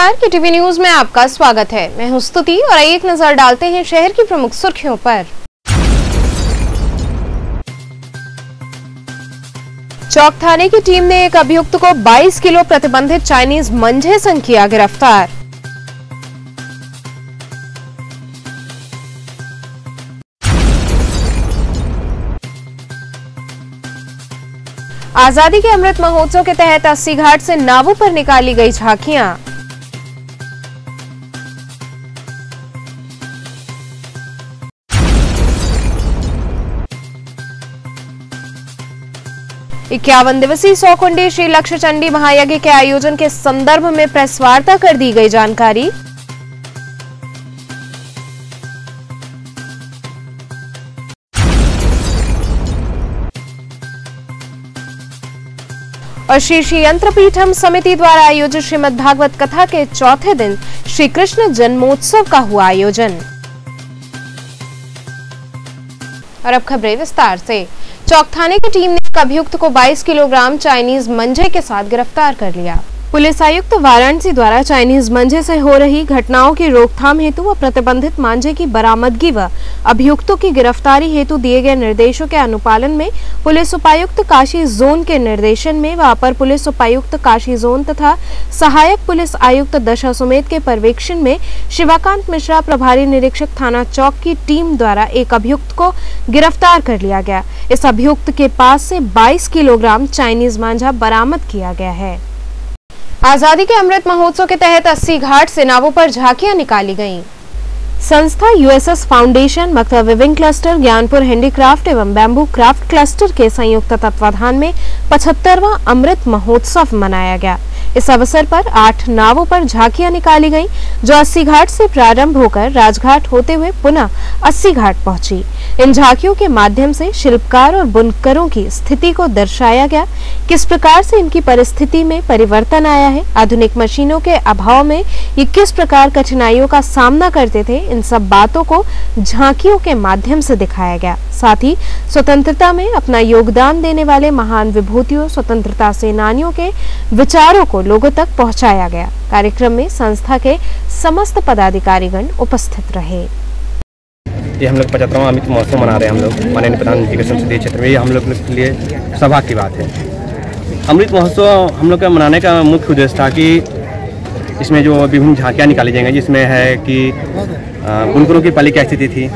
नमस्कार, KTV news में आपका स्वागत है। मैं हूं स्तुति और एक नजर डालते हैं शहर की प्रमुख सुर्खियों पर। चौक थाने की टीम ने एक अभियुक्त को 22 किलो प्रतिबंधित चाइनीज मंझे संग किया गिरफ्तार। आजादी के अमृत महोत्सव के तहत 80 घाट से नावों पर निकाली गई झांकियां। इक्यावन दिवसीय 100 कुंडी श्री लक्ष्य चंडी महायज्ञ के आयोजन के संदर्भ में प्रेस वार्ता कर दी गई जानकारी। और श्री यंत्रपीठम समिति द्वारा आयोजित श्रीमद् भागवत कथा के चौथे दिन श्री कृष्ण जन्मोत्सव का हुआ आयोजन। और अब खबरें विस्तार से। चौक थाने की टीम ने एक अभियुक्त को 22 किलोग्राम चाइनीज मंझे के साथ गिरफ्तार कर लिया। पुलिस आयुक्त वाराणसी द्वारा चाइनीज मंझे से हो रही घटनाओं की रोकथाम हेतु व प्रतिबंधित मांझे की बरामदगी व अभियुक्तों की गिरफ्तारी हेतु दिए गए निर्देशों के अनुपालन में पुलिस उपायुक्त काशी जोन के निर्देशन में व अपर पुलिस उपायुक्त काशी जोन तथा सहायक पुलिस आयुक्त दशाश्वमेध के पर्यवेक्षण में शिवाकांत मिश्रा प्रभारी निरीक्षक थाना चौक की टीम द्वारा एक अभियुक्त को गिरफ्तार कर लिया गया। इस अभियुक्त के पास से 22 किलोग्राम चाइनीज मांझा बरामद किया गया है। आजादी के अमृत महोत्सव के तहत 80 घाट से नावों पर झांकियां निकाली गईं। संस्था USS foundation, Makta weaving cluster, Gyanpur handicraft एवं बैम्बू क्राफ्ट क्लस्टर के संयुक्त तत्वाधान में 75वां अमृत महोत्सव मनाया गया। इस अवसर पर 8 नावों पर झांकियां निकाली गईं, जो 80 घाट से प्रारंभ होकर राजघाट होते हुए पुनः 80 घाट पहुंची। इन झांकियों के माध्यम से शिल्पकार और बुनकरों की स्थिति को दर्शाया गया, किस प्रकार से इनकी परिस्थिति में परिवर्तन आया है, आधुनिक मशीनों के अभाव में ये किस प्रकार कठिनाइयों का सामना करते थे। इन सब बातों को झांकियों के माध्यम से दिखाया गया। साथ ही स्वतंत्रता में अपना योगदान देने वाले महान विभूतियों, स्वतंत्रता सेनानियों के विचारों को लोगों तक पहुंचाया गया। कार्यक्रम में संस्था के समस्त पदाधिकारीगण उपस्थित रहे। ये हम लोग 75वां अमृत महोत्सव मना रहे हैं। हम लोग माननीय प्रधानमंत्री के संसदीय क्षेत्र में ये हम लोग के लिए सभा की बात है। अमृत महोत्सव हम लोग का मनाने का मुख्य उद्देश्य था कि इसमें जो विभिन्न झांकियाँ निकाली जाएंगी, जिसमें है कि बुनकरों की पहले क्या स्थिति थी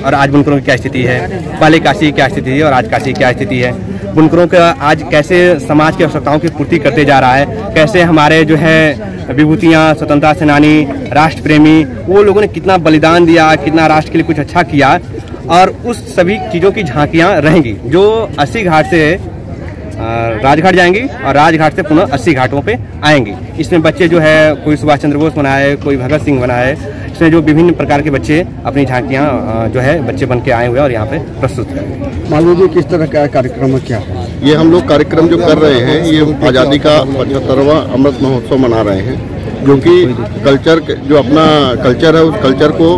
और आज बुनकरों की क्या स्थिति है, पहले काशी की क्या स्थिति थी और आज काशी की क्या स्थिति है, बुनकरों का आज कैसे समाज की आवश्यकताओं की पूर्ति करते जा रहा है, कैसे हमारे जो है विभूतियाँ, स्वतंत्रता सेनानी, राष्ट्र प्रेमी, वो लोगों ने कितना बलिदान दिया, कितना राष्ट्र के लिए कुछ अच्छा किया, और उस सभी चीज़ों की झांकियाँ रहेंगी जो 80 घाट से राजघाट जाएंगी और राजघाट से पुनः 80 घाटों पे आएंगी। इसमें बच्चे जो है कोई सुभाष चंद्र बोस बनाए, कोई भगत सिंह बनाए, इसमें जो विभिन्न प्रकार के बच्चे अपनी झांकियाँ जो है बच्चे बन के आए हुए और यहाँ पे प्रस्तुत करेंगे। मान लीजिए किस तरह का कार्यक्रम है, क्या है ये हम लोग कार्यक्रम जो कर रहे हैं, ये आज़ादी का 75वां अमृत महोत्सव मना रहे हैं, जो कि कल्चर जो अपना कल्चर है उस कल्चर को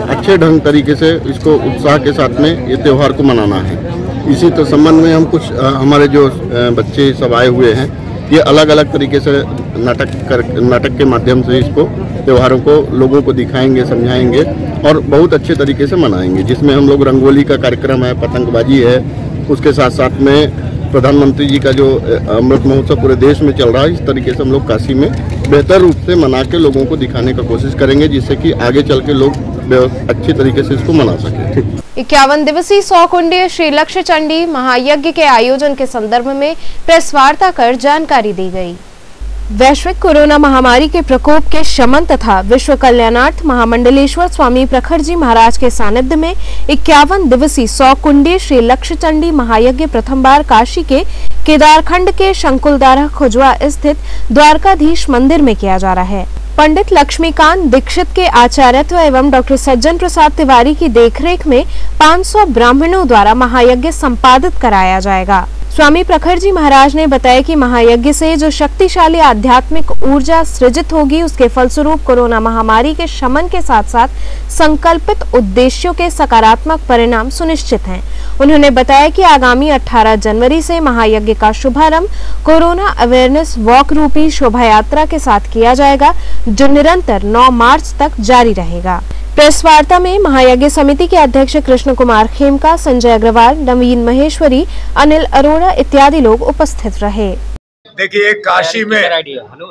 अच्छे ढंग तरीके से इसको उत्साह के साथ में ये त्यौहार को मनाना है। इसी तो संबंध में हम कुछ हमारे जो बच्चे सब आए हुए हैं, ये अलग अलग तरीके से नाटक के माध्यम से इसको त्योहारों को लोगों को दिखाएंगे, समझाएंगे और बहुत अच्छे तरीके से मनाएंगे। जिसमें हम लोग रंगोली का कार्यक्रम है, पतंगबाजी है, उसके साथ साथ में प्रधानमंत्री जी का जो अमृत महोत्सव पूरे देश में चल रहा है, इस तरीके से हम लोग काशी में बेहतर रूप से मना के लोगों को दिखाने का कोशिश करेंगे, जिससे कि आगे चल के लोग अच्छे तरीके से इसको मना सके। 51 दिवसीय 100 कुंडी श्री लक्ष्य चंडी महायज्ञ के आयोजन के संदर्भ में प्रेस वार्ता कर जानकारी दी गई। वैश्विक कोरोना महामारी के प्रकोप के शमन तथा विश्व कल्याणार्थ महामंडलेश्वर स्वामी प्रखर जी महाराज के सानिध्य में 51 दिवसीय 100 कुंडी श्री लक्ष्य चंडी महायज्ञ प्रथम बार काशी के केदारखंड के शंकुलदारा खुजवा स्थित द्वारकाधीश मंदिर में किया जा रहा है। पंडित लक्ष्मीकांत दीक्षित के आचार्यत्व एवं डॉक्टर सज्जन प्रसाद तिवारी की देखरेख में 500 ब्राह्मणों द्वारा महायज्ञ संपादित कराया जाएगा। स्वामी प्रखर जी महाराज ने बताया कि महायज्ञ से जो शक्तिशाली आध्यात्मिक ऊर्जा सृजित होगी, उसके फलस्वरूप कोरोना महामारी के शमन के साथ साथ संकल्पित उद्देश्यों के सकारात्मक परिणाम सुनिश्चित हैं। उन्होंने बताया कि आगामी 18 जनवरी से महायज्ञ का शुभारंभ कोरोना अवेयरनेस वॉक रूपी शोभा यात्रा के साथ किया जाएगा, जो निरंतर 9 मार्च तक जारी रहेगा। प्रेस वार्ता में महायज्ञ समिति के अध्यक्ष कृष्ण कुमार खेमका, संजय अग्रवाल, नवीन महेश्वरी, अनिल अरोड़ा इत्यादि लोग उपस्थित रहे। देखिए, काशी में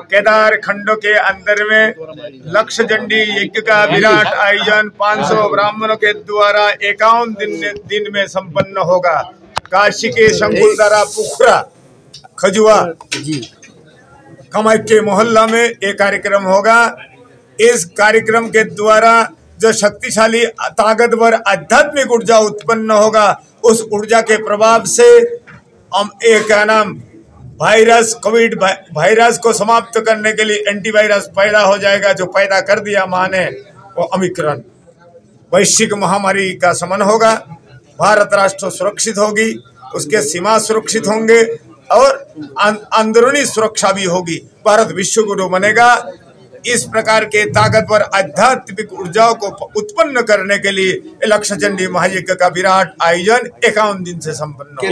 केदार खंडों के अंदर में लक्षचंडी यज्ञ का विराट आयोजन 500 ब्राह्मणों के द्वारा 51 दिन में संपन्न होगा। काशी के शंकुलधारा, पुखरा, खजुआ, कमाई के मोहल्ला में एक कार्यक्रम होगा। इस कार्यक्रम के द्वारा जो शक्तिशाली ताकतवर आध्यात्मिक ऊर्जा उत्पन्न होगा, उस ऊर्जा के प्रभाव से हम एक वायरस, कोविड वायरस को समाप्त करने के लिए एंटीवायरस पैदा हो जाएगा, जो पैदा कर दिया मां ने, वो ओमिक्रॉन। वैश्विक महामारी का शमन होगा, भारत राष्ट्र सुरक्षित होगी, उसके सीमा सुरक्षित होंगे और अंदरूनी सुरक्षा भी होगी। भारत विश्व गुरु बनेगा। इस प्रकार के ताकतवर आध्यात्मिक ऊर्जाओं को उत्पन्न करने के लिए लक्षचंडी महायज्ञ का विराट आयोजन 51 दिन से संपन्न होगा।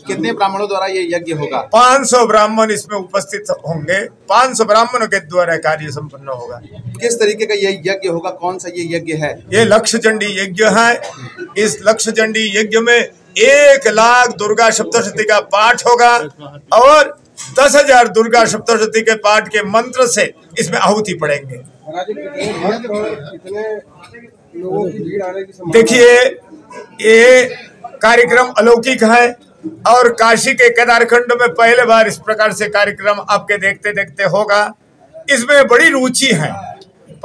कितने ब्राह्मणों द्वारा ये यज्ञ होगा? 500 ब्राह्मण इसमें उपस्थित होंगे। 500 ब्राह्मणों के द्वारा कार्य संपन्न होगा। किस तरीके का ये यज्ञ होगा? कौन सा ये यज्ञ है? ये लक्षचंडी यज्ञ है। इस लक्षचंडी यज्ञ में 1 लाख दुर्गा सप्तशती का पाठ होगा और 10,000 दुर्गा सप्तशती के पाठ के मंत्र से इसमें आहुति पड़ेंगे। देखिए, ये कार्यक्रम अलौकिक है और काशी के केदारखंड में पहले बार इस प्रकार से कार्यक्रम आपके देखते देखते होगा। इसमें बड़ी रुचि है।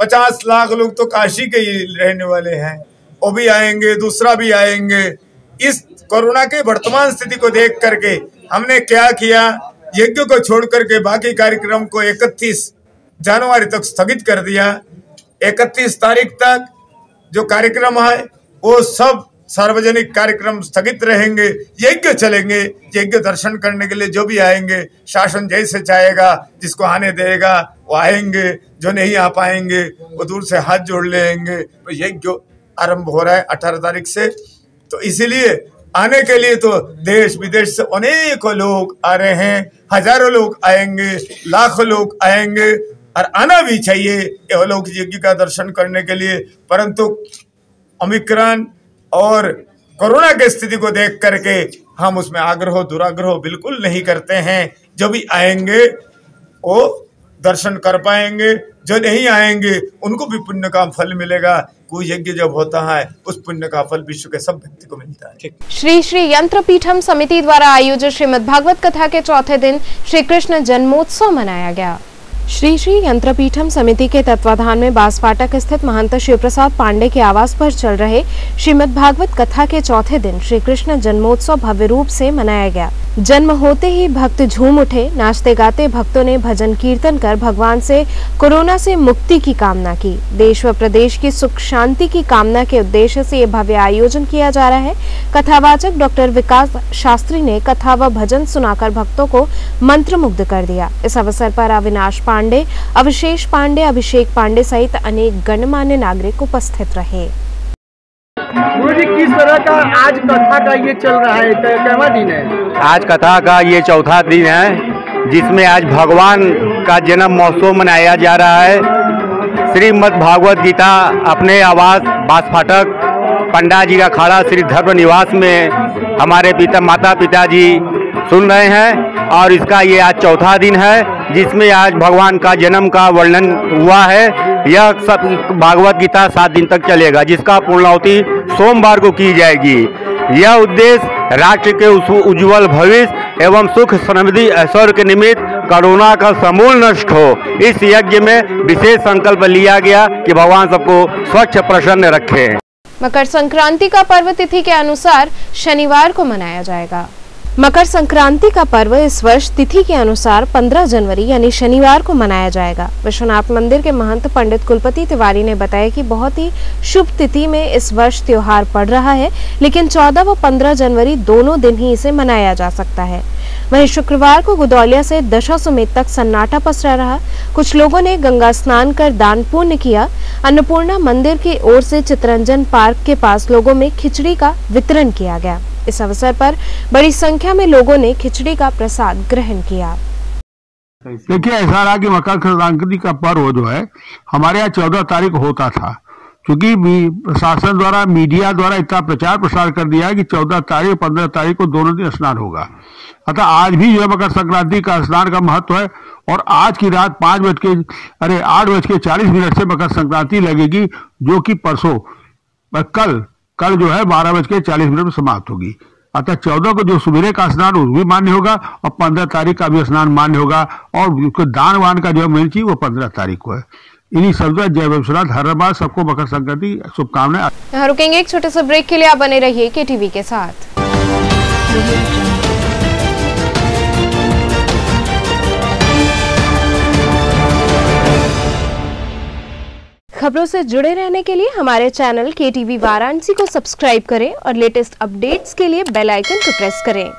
50 लाख लोग तो काशी के ही रहने वाले हैं, वो भी आएंगे, दूसरा भी आएंगे। इस कोरोना के वर्तमान स्थिति को देख करके हमने क्या किया, यज्ञ को छोड़ करके बाकी कार्यक्रम को 31 जनवरी तक स्थगित कर दिया। 31 तारीख तक जो कार्यक्रम है वो सब सार्वजनिक कार्यक्रम स्थगित रहेंगे, यज्ञ चलेंगे। यज्ञ दर्शन करने के लिए जो भी आएंगे, शासन जैसे चाहेगा, जिसको आने देगा वो आएंगे, जो नहीं आ पाएंगे वो दूर से हाथ जोड़ लेंगे। तो यज्ञ आरंभ हो रहा है 18 तारीख से। तो इसीलिए आने के लिए तो देश विदेश से अनेकों लोग आ रहे हैं, हजारों लोग आएंगे, लाखों लोग आएंगे और आना भी चाहिए ये लोग यज्ञ का दर्शन करने के लिए। परंतु ओमिक्रॉन और कोरोना की स्थिति को देख करके हम उसमें आग्रह दुराग्रह बिल्कुल नहीं करते हैं। जो भी आएंगे वो दर्शन कर पाएंगे, जो नहीं आएंगे उनको भी पुण्य का फल मिलेगा। कोई यज्ञ जब होता है उस पुण्य का फल विश्व के सब व्यक्ति को मिलता है। श्री श्री यंत्रपीठम समिति द्वारा आयोजित श्रीमद् भागवत कथा के चौथे दिन श्री कृष्ण जन्मोत्सव मनाया गया। श्री श्री यंत्रपीठम समिति के तत्वाधान में बांसफाटक स्थित महंत शिव प्रसाद पांडे के आवास पर चल रहे श्रीमद् भागवत कथा के चौथे दिन श्री कृष्ण जन्मोत्सव भव्य रूप से मनाया गया। जन्म होते ही भक्त झूम उठे। नाचते गाते भक्तों ने भजन कीर्तन कर भगवान से कोरोना से मुक्ति की कामना की। देश व प्रदेश की सुख शांति की कामना के उद्देश्य से ये भव्य आयोजन किया जा रहा है। कथावाचक डॉक्टर विकास शास्त्री ने कथा व भजन सुनाकर भक्तों को मंत्रमुग्ध कर दिया। इस अवसर पर अविनाश पांडे, अविशेष पांडे, अभिषेक पांडे सहित अनेक गणमान्य नागरिक उपस्थित रहे। गुरुजी, किस तरह का आज कथा का ये चल रहा है, कैवा दिन है? आज कथा का ये चौथा दिन है, जिसमें आज भगवान का जन्म महोत्सव मनाया जा रहा है। श्रीमद् भागवत गीता अपने आवास बांसफाटक पंडा जी का खाड़ा श्री धर्म निवास में हमारे माता पिता जी सुन रहे हैं और इसका ये आज चौथा दिन है, जिसमें आज भगवान का जन्म का वर्णन हुआ है। यह सब भागवत गीता 7 दिन तक चलेगा, जिसका पूर्णाहुति सोमवार को की जाएगी। यह उद्देश्य राष्ट्र के उज्जवल भविष्य एवं सुख समृद्धि ऐश्वर्य के निमित्त कोरोना का समूल नष्ट हो। इस यज्ञ में विशेष संकल्प लिया गया कि भगवान सबको स्वच्छ प्रसन्न रखे। मकर संक्रांति का पर्व तिथि के अनुसार शनिवार को मनाया जाएगा। मकर संक्रांति का पर्व इस वर्ष तिथि के अनुसार 15 जनवरी यानी शनिवार को मनाया जाएगा। विश्वनाथ मंदिर के महंत पंडित कुलपति तिवारी ने बताया कि बहुत ही शुभ तिथि में इस वर्ष त्योहार पड़ रहा है, लेकिन 14 व 15 जनवरी दोनों दिन ही इसे मनाया जा सकता है। वहीं शुक्रवार को गुदौलिया से दशाश्वमेध तक सन्नाटा पसरा रहा। कुछ लोगों ने गंगा स्नान कर दान पुण्य किया। अन्नपूर्णा मंदिर की ओर से चितरंजन पार्क के पास लोगों में खिचड़ी का वितरण किया गया। इस अवसर पर बड़ी संख्या में लोगों ने खिचड़ी का प्रसाद ग्रहण किया। देखिए, ऐसा रहा कि मकर संक्रांति का पर्व जो है हमारे यहाँ 14 तारीख होता था, क्योंकि प्रशासन द्वारा मीडिया द्वारा इतना प्रचार प्रसार कर दिया है कि 14 तारीख 15 तारीख को दोनों दिन स्नान होगा। अतः आज भी जो है मकर संक्रांति का स्नान का महत्व है और आज की रात 8:40 से मकर संक्रांति लगेगी, जो कि परसों कल जो है 12:40 में समाप्त होगी। अतः 14 को जो सुबह का स्नान वो भी मान्य होगा और 15 तारीख का भी स्नान मान्य होगा और दान वान का जो मेन चीज वो 15 तारीख को है। इन्हीं शब्दों जय विश्वनाथ हर बार सबको मकर संक्रांति शुभकामनाएं। यहाँ रुकेंगे एक छोटे से ब्रेक के लिए, आप बने रहिए KTV के साथ। खबरों से जुड़े रहने के लिए हमारे चैनल KTV वाराणसी को सब्सक्राइब करें और लेटेस्ट अपडेट्स के लिए बेल आइकन को प्रेस करें।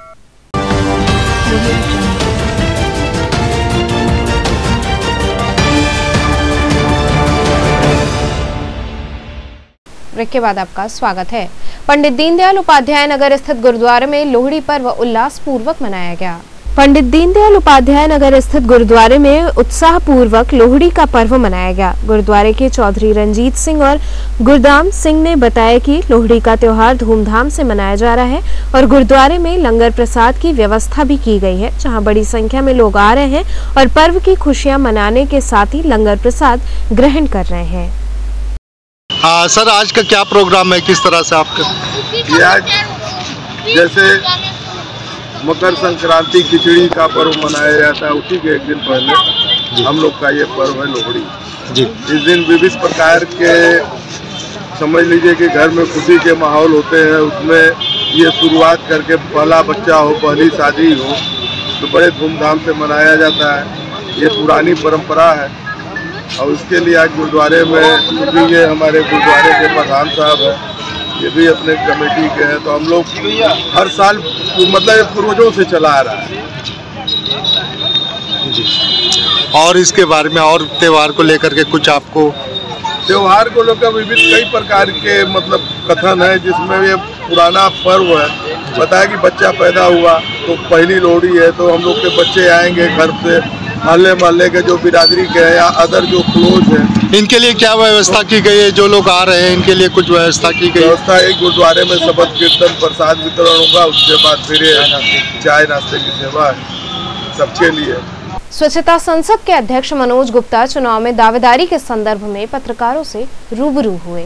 ब्रेक के बाद आपका स्वागत है। पंडित दीनदयाल उपाध्याय नगर स्थित गुरुद्वारे में लोहड़ी पर्व उल्लास पूर्वक मनाया गया। पंडित दीनदयाल उपाध्याय नगर स्थित गुरुद्वारे में उत्साह पूर्वक लोहड़ी का पर्व मनाया गया। गुरुद्वारे के चौधरी रंजीत सिंह और गुरदाम सिंह ने बताया कि लोहड़ी का त्योहार धूमधाम से मनाया जा रहा है और गुरुद्वारे में लंगर प्रसाद की व्यवस्था भी की गई है, जहां बड़ी संख्या में लोग आ रहे हैं और पर्व की खुशियां मनाने के साथ ही लंगर प्रसाद ग्रहण कर रहे हैं। सर, आज का क्या प्रोग्राम है, किस तरह से आपका? आज जैसे मकर संक्रांति खिचड़ी का पर्व मनाया जाता है, उसी के एक दिन पहले हम लोग का ये पर्व है लोहड़ी जी। इस दिन विविध प्रकार के समझ लीजिए कि घर में खुशी के माहौल होते हैं। उसमें ये शुरुआत करके पहला बच्चा हो, पहली शादी हो, तो बड़े धूमधाम से मनाया जाता है। ये पुरानी परंपरा है और उसके लिए आज गुरुद्वारे में, क्योंकि ये हमारे गुरुद्वारे के प्रधान साहब हैं, ये भी अपने कमेटी के हैं, तो हम लोग हर साल मतलब पूर्वजों से चला आ रहा है जी। और इसके बारे में और त्यौहार को लेकर के कुछ आपको? त्यौहार को लेकर विविध कई प्रकार के मतलब कथन है, जिसमें ये पुराना पर्व है। पता है कि बच्चा पैदा हुआ तो पहली लोहड़ी है, तो हम लोग के बच्चे आएंगे घर से, मोहल्ले के जो बिरादरी के हैं या अदर जो क्लोज है, इनके लिए क्या व्यवस्था की गई है? जो लोग आ रहे हैं इनके लिए कुछ व्यवस्था की गई? व्यवस्था एक गुरुद्वारे में शबद कीर्तन प्रसाद वितरण होगा, उसके बाद फिर चाय नाश्ते की सेवा है सबके लिए। स्वच्छता संसद के अध्यक्ष मनोज गुप्ता चुनाव में दावेदारी के संदर्भ में पत्रकारों से रूबरू हुए।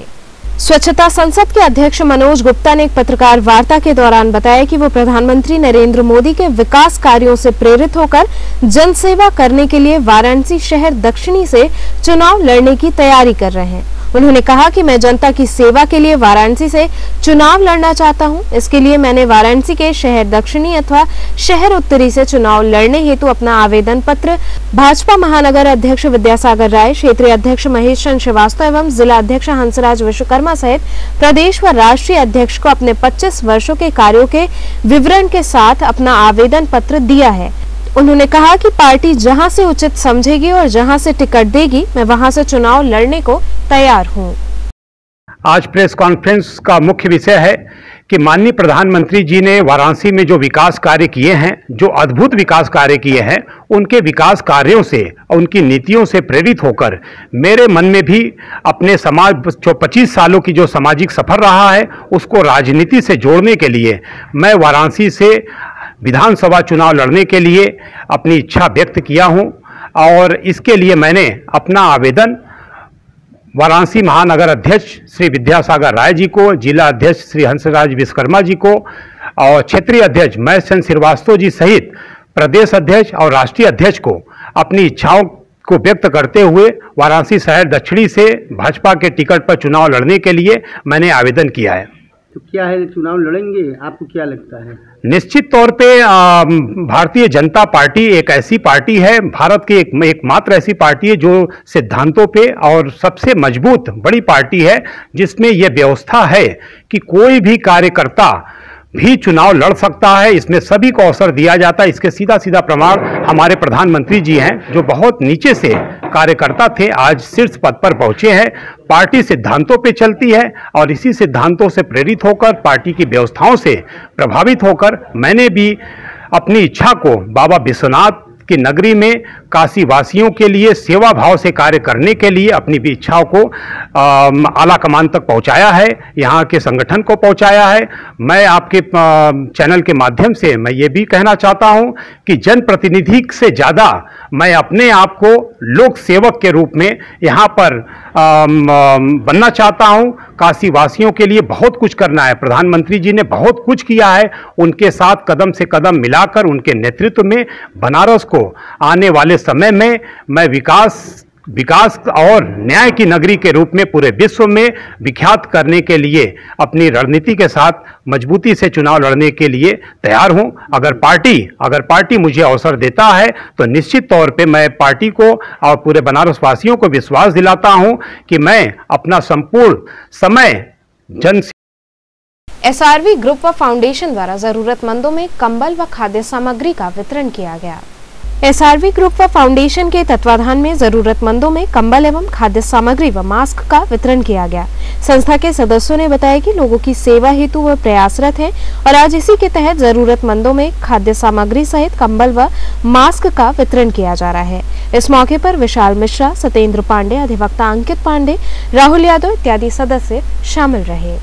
स्वच्छता संसद के अध्यक्ष मनोज गुप्ता ने एक पत्रकार वार्ता के दौरान बताया कि वो प्रधानमंत्री नरेंद्र मोदी के विकास कार्यों से प्रेरित होकर जनसेवा करने के लिए वाराणसी शहर दक्षिणी से चुनाव लड़ने की तैयारी कर रहे हैं। उन्होंने कहा कि मैं जनता की सेवा के लिए वाराणसी से चुनाव लड़ना चाहता हूं। इसके लिए मैंने वाराणसी के शहर दक्षिणी अथवा शहर उत्तरी से चुनाव लड़ने हेतु अपना आवेदन पत्र भाजपा महानगर अध्यक्ष विद्यासागर राय, क्षेत्रीय अध्यक्ष महेश चंद्र श्रीवास्तव एवं जिला अध्यक्ष हंसराज विश्वकर्मा सहित प्रदेश व राष्ट्रीय अध्यक्ष को अपने 25 वर्षों के कार्यों के विवरण के साथ अपना आवेदन पत्र दिया है। उन्होंने कहा कि पार्टी जहां से उचित समझेगी और जहां से टिकट देगी, मैं वहां से चुनाव लड़ने को तैयार हूं। आज प्रेस कॉन्फ्रेंस का मुख्य विषय है कि माननीय प्रधानमंत्री जी ने वाराणसी में जो विकास कार्य किए हैं, जो अद्भुत विकास कार्य किए हैं, उनके विकास कार्यों से और उनकी नीतियों से प्रेरित होकर मेरे मन में भी अपने समाज जो 25 सालों की जो सामाजिक सफर रहा है उसको राजनीति से जोड़ने के लिए मैं वाराणसी से विधानसभा चुनाव लड़ने के लिए अपनी इच्छा व्यक्त किया हूं और इसके लिए मैंने अपना आवेदन वाराणसी महानगर अध्यक्ष श्री विद्यासागर राय जी को, जिला अध्यक्ष श्री हंसराज विश्वकर्मा जी को और क्षेत्रीय अध्यक्ष महेश चंद्र श्रीवास्तव जी सहित प्रदेश अध्यक्ष और राष्ट्रीय अध्यक्ष को अपनी इच्छाओं को व्यक्त करते हुए वाराणसी शहर दक्षिणी से भाजपा के टिकट पर चुनाव लड़ने के लिए मैंने आवेदन किया है। तो क्या है, चुनाव लड़ेंगे? आपको क्या लगता है? निश्चित तौर पे भारतीय जनता पार्टी एक ऐसी पार्टी है, भारत की एकमात्र ऐसी पार्टी है जो सिद्धांतों पे और सबसे मजबूत बड़ी पार्टी है, जिसमें यह व्यवस्था है कि कोई भी कार्यकर्ता भी चुनाव लड़ सकता है। इसमें सभी को अवसर दिया जाता है। इसके सीधा सीधा प्रमाण हमारे प्रधानमंत्री जी हैं, जो बहुत नीचे से कार्यकर्ता थे, आज शीर्ष पद पर पहुंचे हैं। पार्टी सिद्धांतों पे चलती है और इसी सिद्धांतों से प्रेरित होकर, पार्टी की व्यवस्थाओं से प्रभावित होकर मैंने भी अपनी इच्छा को बाबा विश्वनाथ की नगरी में काशी वासियों के लिए सेवा भाव से कार्य करने के लिए अपनी भी इच्छाओं को आला कमान तक पहुंचाया है, यहाँ के संगठन को पहुंचाया है। मैं आपके चैनल के माध्यम से मैं ये भी कहना चाहता हूं कि जनप्रतिनिधि से ज़्यादा मैं अपने आप को लोक सेवक के रूप में यहाँ पर बनना चाहता हूं। काशी वासियों के लिए बहुत कुछ करना है। प्रधानमंत्री जी ने बहुत कुछ किया है, उनके साथ कदम से कदम मिलाकर उनके नेतृत्व में बनारस को आने वाले समय में मैं विकास और न्याय की नगरी के रूप में पूरे विश्व में विख्यात करने के लिए अपनी रणनीति के साथ मजबूती से चुनाव लड़ने के लिए तैयार हूं। अगर पार्टी मुझे अवसर देता है तो निश्चित तौर पे मैं पार्टी को और पूरे बनारस वासियों को विश्वास दिलाता हूं कि मैं अपना संपूर्ण समय जन SRV ग्रुप व फाउंडेशन द्वारा जरूरतमंदों में कंबल व खाद्य सामग्री का वितरण किया गया। SRV ग्रुप व फाउंडेशन के तत्वाधान में जरूरतमंदों में कंबल एवं खाद्य सामग्री व मास्क का वितरण किया गया। संस्था के सदस्यों ने बताया कि लोगों की सेवा हेतु वह प्रयासरत हैं और आज इसी के तहत जरूरतमंदों में खाद्य सामग्री सहित कंबल व मास्क का वितरण किया जा रहा है। इस मौके पर विशाल मिश्रा, सत्येंद्र पांडे, अधिवक्ता अंकित पांडे, राहुल यादव इत्यादि सदस्य शामिल रहे।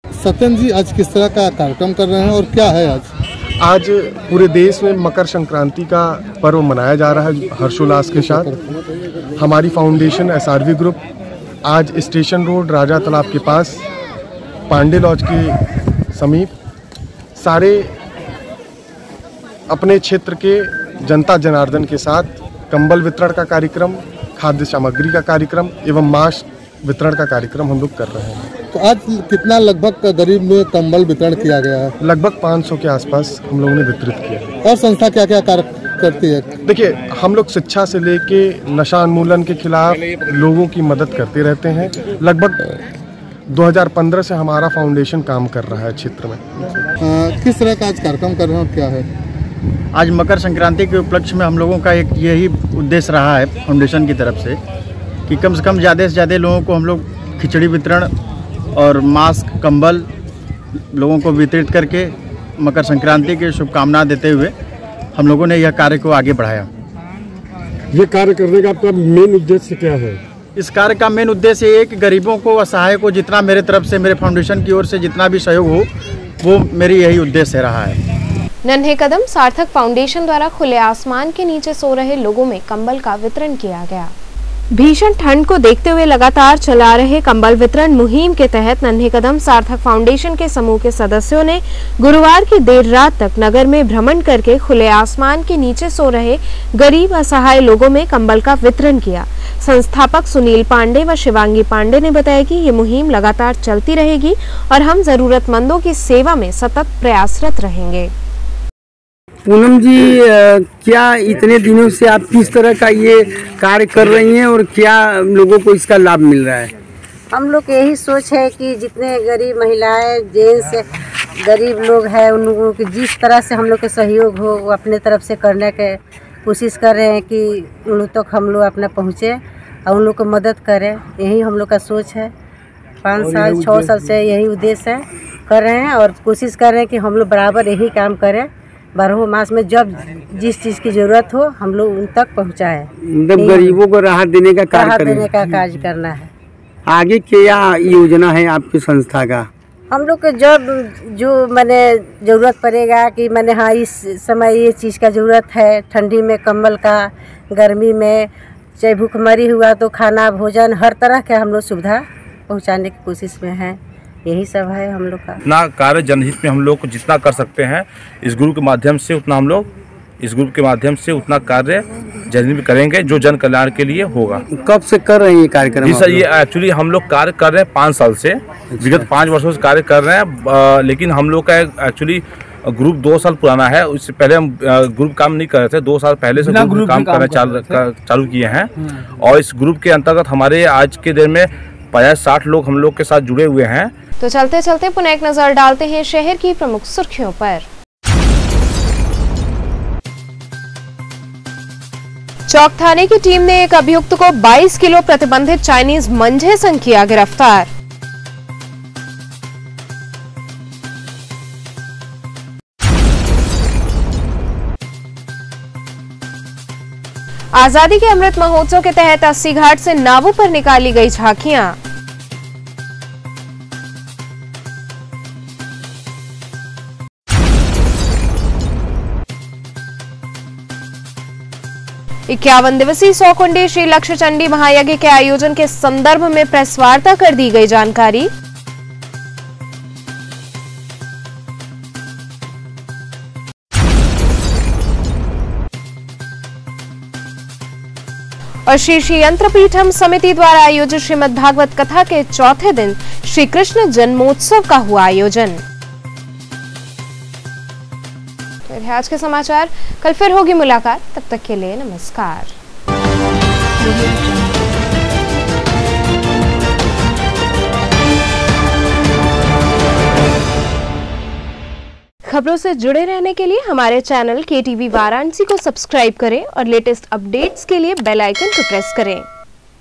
सत्येंद्र जी, आज किस तरह का कार्यक्रम कर रहे हैं और क्या है आज? आज पूरे देश में मकर संक्रांति का पर्व मनाया जा रहा है हर्षोल्लास के साथ। हमारी फाउंडेशन SRV ग्रुप आज स्टेशन रोड राजा तालाब के पास पांडे लॉज के समीप सारे अपने क्षेत्र के जनता जनार्दन के साथ कंबल वितरण का कार्यक्रम, खाद्य सामग्री का कार्यक्रम एवं मास्क वितरण का कार्यक्रम हम लोग कर रहे हैं। तो आज कितना लगभग गरीब में कंबल वितरण किया गया है? लगभग 500 के आसपास हम लोगों ने वितरित किया है। और संस्था क्या क्या कार्य करती है? देखिए, हम लोग शिक्षा से लेके नशा उन्मूलन के खिलाफ लोगों की मदद करते रहते हैं। लगभग 2015 से हमारा फाउंडेशन काम कर रहा है क्षेत्र में। किस तरह का आज कार्यक्रम कर रहे हैं, क्या है? आज मकर संक्रांति के उपलक्ष्य में हम लोगों का एक यही उद्देश्य रहा है फाउंडेशन की तरफ से कि कम से कम ज़्यादा से ज़्यादा लोगों को हम लोग खिचड़ी वितरण और मास्क, कंबल लोगों को वितरित करके मकर संक्रांति की शुभकामनाएं देते हुए हम लोगों ने यह कार्य को आगे बढ़ाया। ये कार्य करने का आपका मेन उद्देश्य क्या है? इस कार्य का मेन उद्देश्य ये है कि गरीबों को, असहाय को जितना मेरे तरफ से, मेरे फाउंडेशन की ओर से जितना भी सहयोग हो, वो मेरी यही उद्देश्य रहा है। नन्हे कदम सार्थक फाउंडेशन द्वारा खुले आसमान के नीचे सो रहे लोगों में कंबल का वितरण किया गया। भीषण ठंड को देखते हुए लगातार चला रहे कंबल वितरण मुहिम के तहत नन्हे कदम सार्थक फाउंडेशन के समूह के सदस्यों ने गुरुवार की देर रात तक नगर में भ्रमण करके खुले आसमान के नीचे सो रहे गरीब असहाय लोगों में कंबल का वितरण किया। संस्थापक सुनील पांडे व शिवांगी पांडे ने बताया कि ये मुहिम लगातार चलती रहेगी और हम जरूरतमंदों की सेवा में सतत प्रयासरत रहेंगे। पूनम जी, क्या इतने दिनों से आप किस तरह का ये कार्य कर रही हैं और क्या लोगों को इसका लाभ मिल रहा है? हम लोग यही सोच है कि जितने गरीब महिलाएं, जेंट्स, गरीब लोग हैं, उन लोगों की जिस तरह से हम लोग के सहयोग हो वो अपने तरफ से करने के कोशिश कर रहे हैं कि उन लोग तक हम लोग अपना पहुँचे और उन लोग को मदद करें। यही हम लोग का सोच है। 5 साल 6 साल से यही उद्देश्य है, कर रहे हैं और कोशिश कर रहे हैं कि हम लोग बराबर यही काम करें। 12 मास में जब जिस चीज़ की ज़रूरत हो हम लोग उन तक पहुँचाएं। मतलब गरीबों को राहत देने का कार्य करना है। आगे क्या योजना है आपकी संस्था का? हम लोग को जब जो मैंने ज़रूरत पड़ेगा कि मैंने हाँ इस समय ये चीज़ का ज़रूरत है, ठंडी में कंबल का, गर्मी में चाहे भूखमरी हुआ तो खाना, भोजन, हर तरह के हम लोग सुविधा पहुँचाने की कोशिश में हैं। यही सब है हम लोग का। इतना कार्य जनहित में हम लोग को जितना कर सकते हैं इस ग्रुप के माध्यम से उतना हम लोग उतना कार्य जनहित में करेंगे जो जन कल्याण के लिए होगा। कब से कर रहे हैं ये कार्यक्रम? जी सर, ये एक्चुअली हम लोग कार्य कर रहे हैं 5 साल से। विगत 5 वर्षों से कार्य कर रहे हैं, लेकिन हम लोग का एक्चुअली ग्रुप 2 साल पुराना है। उससे पहले हम ग्रुप काम नहीं कर रहे थे, 2 साल पहले से ग्रुप काम करना चालू किए हैं। और इस ग्रुप के अंतर्गत हमारे आज के दिन में 50-60 लोग हम लोग के साथ जुड़े हुए हैं। तो चलते चलते पुनः एक नजर डालते हैं शहर की प्रमुख सुर्खियों पर। चौक थाने की टीम ने एक अभियुक्त को 22 किलो प्रतिबंधित चाइनीज मंझे संग किया गिरफ्तार। आजादी के अमृत महोत्सव के तहत 80 घाट से नावों पर निकाली गई झांकियां। इक्यावन दिवसीय 100 कुंडी श्री लक्ष्य चंडी महायज्ञ के आयोजन के संदर्भ में प्रेस वार्ता कर दी गई जानकारी। और श्री यंत्रपीठम समिति द्वारा आयोजित श्रीमद् भागवत कथा के चौथे दिन श्री कृष्ण जन्मोत्सव का हुआ आयोजन। तो आज के समाचार, कल फिर होगी मुलाकात, तब तक के लिए नमस्कार। खबरों से जुड़े रहने के लिए हमारे चैनल KTV वाराणसी को सब्सक्राइब करें और लेटेस्ट अपडेट्स के लिए बेल आइकन को प्रेस करें।